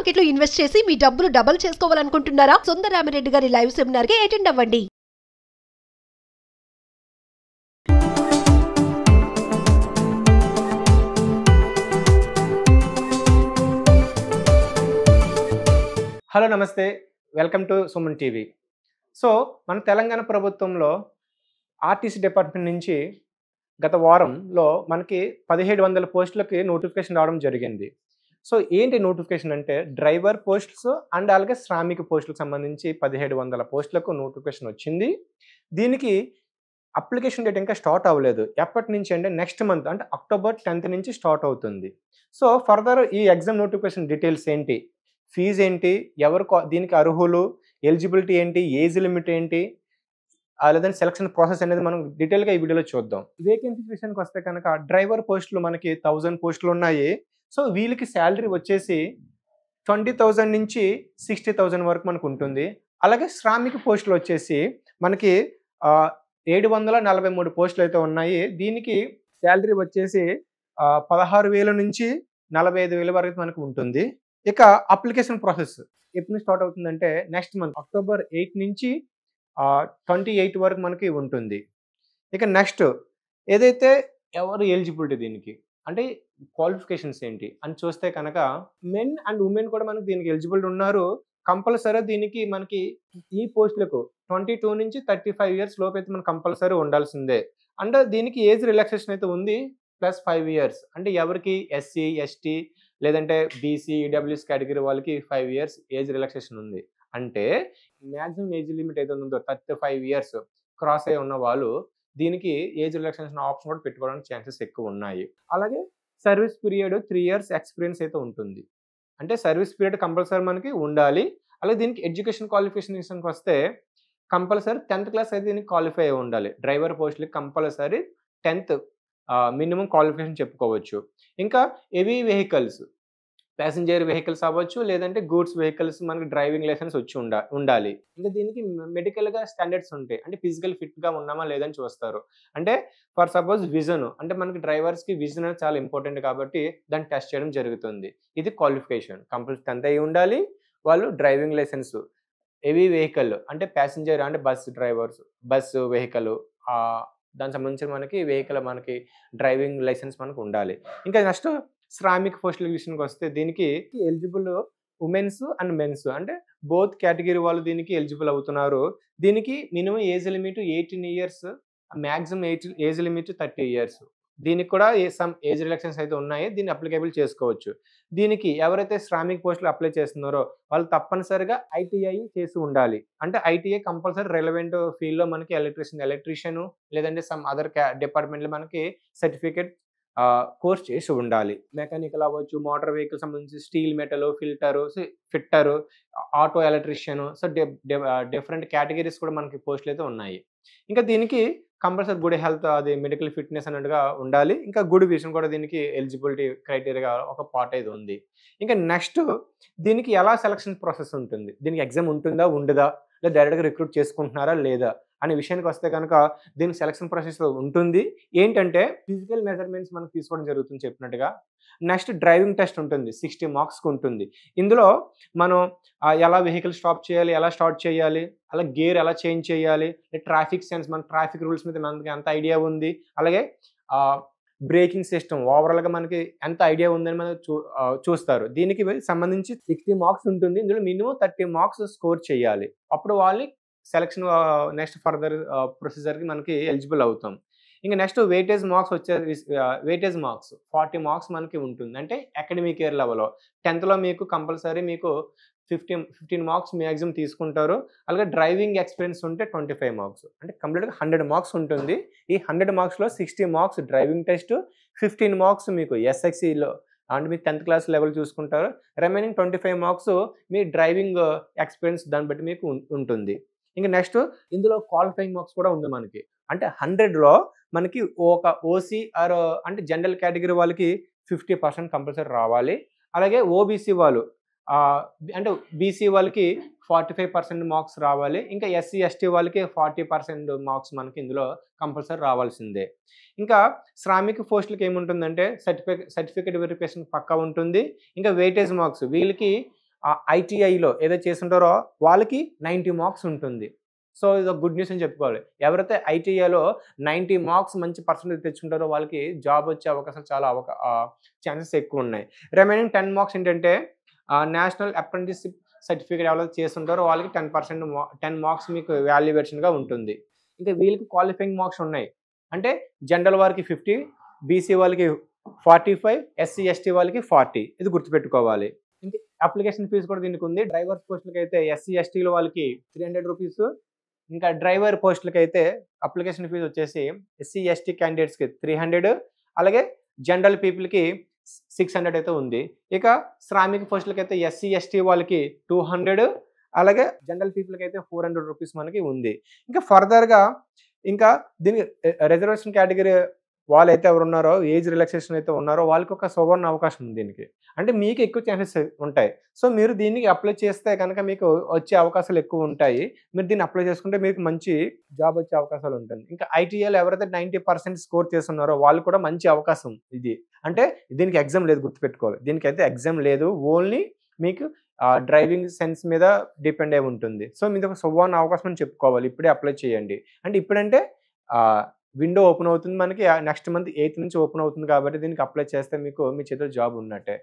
Market లో invest చేసి మీ డబ్బులు డబుల్ చేసుకోవాలనుకుంటున్నారా? సుందరరామిరెడ్డి గారి లైవ్ సెమినార్ కి అటెండ్ అవ్వండి. హలో నమస్తే, welcome to Suman TV. So మన తెలంగాణ ప్రభుత్వంలో ఆర్టీసీ డిపార్ట్మెంట్ నుంచి గత వారంలో మనకి 1700 పోస్టులకి నోటిఫికేషన్ రావడం జరిగింది. సో ఏంటి నోటిఫికేషన్ అంటే డ్రైవర్ పోస్ట్స్ అండ్ అలాగే శ్రామిక పోస్టులకు సంబంధించి 1700 పోస్టులకు నోటిఫికేషన్ వచ్చింది. దీనికి అప్లికేషన్ డేట్ ఇంకా స్టార్ట్ అవ్వలేదు. ఎప్పటి నుంచి అంటే నెక్స్ట్ మంత్ అంటే October 10th నుంచి స్టార్ట్ అవుతుంది. సో ఫర్దర్ ఈ ఎగ్జామ్ నోటిఫికేషన్ డీటెయిల్స్ ఏంటి, ఫీజు ఏంటి, ఎవరు దీనికి అర్హులు, ఎలిజిబిలిటీ ఏంటి, ఏజ్ లిమిట్ ఏంటి, లేదంటే సెలక్షన్ ప్రాసెస్ అనేది మనం డీటెయిల్గా ఈ వీడియోలో చూద్దాం. వేకెన్సీ విషయానికి వస్తే కనుక డ్రైవర్ పోస్టులు మనకి 1000 పోస్టులు ఉన్నాయి. సో వీళ్ళకి శాలరీ వచ్చేసి 20,000 నుంచి 60,000 వరకు మనకు ఉంటుంది. అలాగే శ్రామిక పోస్టులు వచ్చేసి మనకి 743 పోస్టులు అయితే ఉన్నాయి. దీనికి శాలరీ వచ్చేసి 16,000 నుంచి 45,000 వరకు మనకు ఉంటుంది. ఇక అప్లికేషన్ ప్రాసెస్ ఎప్పుడు స్టార్ట్ అవుతుందంటే నెక్స్ట్ మంత్ October 8 నుంచి 28 వరకు మనకి ఉంటుంది. ఇక నెక్స్ట్ ఏదైతే ఎవరు ఎలిజిబిలిటీ దీనికి అంటే క్వాలిఫికేషన్స్ ఏంటి అని చూస్తే కనుక మెన్ అండ్ ఉమెన్ కూడా మనకి దీనికి ఎలిజిబిలిటీ ఉన్నారు. కంపల్సరీ దీనికి మనకి ఈ పోస్టులకు 22 నుంచి 35 ఇయర్స్ లోపు అయితే మనకు కంపల్సరీ ఉండాల్సిందే. అంటే దీనికి ఏజ్ రిలాక్సేషన్ అయితే ఉంది ప్లస్ 5 ఇయర్స్. అంటే ఎవరికి ఎస్సీ ఎస్టీ లేదంటే బీసీ ఈడబ్ల్యూఎస్ కేటగిరీ వాళ్ళకి 5 ఇయర్స్ ఏజ్ రిలాక్సేషన్ ఉంది. అంటే మ్యాక్సిమం ఏజ్ లిమిట్ ఏదైతే ఉందో 35 ఇయర్స్ క్రాస్ అయి ఉన్న వాళ్ళు దీనికి ఏజ్ రిలాక్సేషన్ ఆప్షన్ కూడా పెట్టుకోవడానికి ఛాన్సెస్ ఎక్కువ ఉన్నాయి. అలాగే సర్వీస్ పీరియడ్ 3 ఇయర్స్ ఎక్స్పీరియన్స్ అయితే ఉంటుంది. అంటే సర్వీస్ పీరియడ్ కంపల్సరీ మనకి ఉండాలి. అలాగే దీనికి ఎడ్యుకేషన్ క్వాలిఫికేషన్ విషయానికి వస్తే కంపల్సరీ 10th క్లాస్ అయితే దీనికి క్వాలిఫై అయి ఉండాలి. డ్రైవర్ పోస్టులకి కంపల్సరీ 10th మినిమం క్వాలిఫికేషన్ చెప్పుకోవచ్చు. ఇంకా హెవీ వెహికల్స్, ప్యాసింజర్ వెహికల్స్ అవ్వచ్చు లేదంటే గూడ్స్ వెహికల్స్ మనకి డ్రైవింగ్ లైసెన్స్ వచ్చి ఉండాలి. ఇంకా దీనికి మెడికల్గా స్టాండర్డ్స్ ఉంటాయి. అంటే ఫిజికల్ ఫిట్గా ఉన్నామా లేదని చూస్తారు. అంటే ఫర్ సపోజ్ విజన్, అంటే మనకి డ్రైవర్స్కి విజన్ అనేది చాలా ఇంపార్టెంట్ కాబట్టి దాన్ని టెస్ట్ చేయడం జరుగుతుంది. ఇది క్వాలిఫికేషన్. కంపల్సరీ 10th అయి ఉండాలి. వాళ్ళు డ్రైవింగ్ లైసెన్స్, హెవీ వెహికల్ అంటే ప్యాసింజర్ అంటే బస్సు వెహికల్, దానికి సంబంధించిన మనకి వెహికల్ మనకి డ్రైవింగ్ లైసెన్స్ మనకు ఉండాలి. ఇంకా నెక్స్ట్ శ్రామిక పోస్టుల విషయానికి వస్తే దీనికి ఎలిజిబుల్ ఉమెన్స్ అండ్ మెన్స్ అంటే బోత్ కేటగిరీ వాళ్ళు దీనికి ఎలిజిబుల్ అవుతున్నారు. దీనికి minimum age limit 18 years, maximum age limit 30 years. దీనికి కూడా సమ్ ఏజ్ రిలాక్సేషన్స్ అయితే ఉన్నాయి. దీన్ని అప్లికేబుల్ చేసుకోవచ్చు. దీనికి ఎవరైతే శ్రామిక పోస్టులు అప్లై చేస్తున్నారో వాళ్ళు తప్పనిసరిగా ఐటీఐ చేసి ఉండాలి. అంటే ఐటీఐ కంపల్సరీ రెలవెంట్ ఫీల్డ్లో మనకి ఎలక్ట్రీషియన్ లేదంటే సమ్ అదర్ డిపార్ట్మెంట్లో మనకి సర్టిఫికేట్ కోర్స్ చేసి ఉండాలి. మెకానికల్ అవ్వచ్చు, మోటార్ వెహికల్ సంబంధించి steel metal fitter, auto electrician, so different categories కూడా మనకి పోస్టులు అయితే ఉన్నాయి. ఇంకా దీనికి కంపల్సరీ గుడ్ హెల్త్, అది మెడికల్ ఫిట్నెస్ అన్నట్టుగా ఉండాలి. ఇంకా గుడ్ విజన్ కూడా దీనికి ఎలిజిబిలిటీ క్రైటీరియా ఒక పార్ట్ అయితే ఉంది. ఇంకా నెక్స్ట్ దీనికి ఎలా సెలక్షన్ ప్రాసెస్ ఉంటుంది, దీనికి ఎగ్జామ్ ఉంటుందా ఉండదా, లేదా డైరెక్ట్గా రిక్రూట్ చేసుకుంటున్నారా లేదా అనే విషయానికి వస్తే కనుక దీనికి సెలక్షన్ ప్రాసెస్ ఉంటుంది. ఏంటంటే ఫిజికల్ మెజర్మెంట్స్ మనకు తీసుకోవడం జరుగుతుంది చెప్పినట్టుగా. నెక్స్ట్ డ్రైవింగ్ టెస్ట్ ఉంటుంది, 60 మార్క్స్కి ఉంటుంది. ఇందులో మనం ఎలా వెహికల్ స్టాప్ చేయాలి, ఎలా స్టార్ట్ చేయాలి, అలా గేర్ ఎలా చేంజ్ చేయాలి, ట్రాఫిక్ సెన్స్, మన ట్రాఫిక్ రూల్స్ మీద మనకి ఎంత ఐడియా ఉంది, అలాగే బ్రేకింగ్ సిస్టమ్ ఓవరాల్గా మనకి ఎంత ఐడియా ఉందని మనం చూస్తారు. దీనికి సంబంధించి 60 మార్క్స్ ఉంటుంది. ఇందులో మినిమం 30 మార్క్స్ స్కోర్ చేయాలి. అప్పుడు వాళ్ళు సెలక్షన్ నెక్స్ట్ ఫర్దర్ ప్రొసీజర్కి మనకి ఎలిజిబుల్ అవుతాం. ఇంకా నెక్స్ట్ వెయిటేజ్ మార్క్స్ 40 మార్క్స్ మనకి ఉంటుంది. అంటే అకాడమిక్ ఇయర్ లెవెల్లో 10thలో మీకు కంపల్సరీ మీకు 15 మార్క్స్ మ్యాక్సిమం తీసుకుంటారు. అలాగే డ్రైవింగ్ ఎక్స్పీరియన్స్ ఉంటే 25 మార్క్స్, అంటే కంప్లీట్గా 100 మార్క్స్ ఉంటుంది. ఈ 100 మార్క్స్లో 60 మార్క్స్ డ్రైవింగ్ టెస్ట్, 15 మార్క్స్ మీకు ఎస్ఎక్సీలో అంటే మీ 10th క్లాస్ లెవెల్ చూసుకుంటారు. రిమైనింగ్ 25 మార్క్స్ మీ డ్రైవింగ్ ఎక్స్పీరియన్స్ దాన్ని బట్టి మీకు ఉంటుంది. ఇంకా నెక్స్ట్ ఇందులో క్వాలిఫైయింగ్ మార్క్స్ కూడా ఉంది మనకి. అంటే 100లో మనకి ఒక ఓసీ ఆర్ అంటే జనరల్ కేటగిరీ వాళ్ళకి 50% కంపల్సరీ రావాలి. అలాగే ఓబీసీ వాళ్ళు అంటే బీసీ వాళ్ళకి 45% మార్క్స్ రావాలి. ఇంకా ఎస్సీ ఎస్టీ వాళ్ళకి 40% మార్క్స్ మనకి ఇందులో కంపల్సరీ రావాల్సిందే. ఇంకా శ్రామిక పోస్టులకి ఏముంటుందంటే సర్టిఫికేట్ వెరిఫికేషన్ పక్కా ఉంటుంది. ఇంకా వెయిటేజ్ మార్క్స్ వీళ్ళకి ఐటీఐలో ఏదైతే చేస్తుంటారో వాళ్ళకి 90 మార్క్స్ ఉంటుంది. సో ఇది గుడ్ న్యూస్ అని చెప్పుకోవాలి. ఎవరైతే ఐటీఐలో 90 మార్క్స్ మంచి పర్సెంటేజ్ తెచ్చుకుంటారో వాళ్ళకి జాబ్ వచ్చే అవకాశాలు చాలా ఛాన్సెస్ ఎక్కువ ఉన్నాయి. రిమైనింగ్ 10 మార్క్స్ ఏంటంటే నేషనల్ అప్రెంటిస్‌షిప్ సర్టిఫికేట్ ఎవరైతే చేస్తుంటారో వాళ్ళకి 10 మార్క్స్ మీకు వాల్యుయేషన్‌గా ఉంటుంది. ఇంకా వీళ్ళకి క్వాలిఫైయింగ్ మార్క్స్ ఉన్నాయి. అంటే జనరల్ వారికి 50, బీసీ వాళ్ళకి 45, ఎస్సీ, ఎస్టీ వాళ్ళకి 40. ఇది గుర్తుపెట్టుకోవాలి. ఇంకా అప్లికేషన్ ఫీజు కూడా దీనికి ఉంది. డ్రైవర్ పోస్టులకి అయితే ఎస్సీ, ఎస్టీల వాళ్ళకి ₹300. ఇంకా డ్రైవర్ పోస్టులకి అయితే అప్లికేషన్ ఫీజు వచ్చేసి ఎస్సీ, ఎస్టీ క్యాండిడేట్స్‌కి 300, అలాగే జనరల్ పీపుల్‌కి 600 అయితే ఉంది. ఇక శ్రామిక పోస్టులకి అయితే ఎస్సీ, ఎస్టీ వాళ్ళకి 200, అలాగే జనరల్ పీపుల్‌కి అయితే ₹400 మనకి ఉంది. ఇంకా ఫర్దర్‌గా ఇంకా దీనికి రిజర్వేషన్ కేటగిరీ వాళ్ళైతే ఎవరున్నారో, ఏజ్ రిలాక్సేషన్ అయితే ఉన్నారో వాళ్ళకి ఒక సువర్ణ అవకాశం ఉంది దీనికి. అంటే మీకు ఎక్కువ ఛాన్సెస్ ఉంటాయి. సో మీరు దీనికి అప్లై చేస్తే కనుక మీకు వచ్చే అవకాశాలు ఎక్కువ ఉంటాయి. మీరు దీన్ని అప్లై చేసుకుంటే మీకు మంచి జాబ్ వచ్చే అవకాశాలు ఉంటుంది. ఇంకా ఐటీఐలో ఎవరైతే 90% స్కోర్ చేస్తున్నారో వాళ్ళు కూడా మంచి అవకాశం ఇది. అంటే దీనికి ఎగ్జామ్ లేదు, గుర్తుపెట్టుకోవాలి. దీనికైతే ఎగ్జామ్ లేదు. ఓన్లీ మీకు డ్రైవింగ్ సెన్స్ మీద డిపెండ్ అయి ఉంటుంది. సో మీది ఒక సువర్ణ అవకాశం అని చెప్పుకోవాలి. ఇప్పుడే అప్లై చేయండి. అంటే ఇప్పుడంటే విండో ఓపెన్ అవుతుంది మనకి. నెక్స్ట్ మంత్ 8th నుంచి ఓపెన్ అవుతుంది కాబట్టి దీనికి అప్లై చేస్తే మీకు మీ చేతిలో జాబ్ ఉన్నట్టే.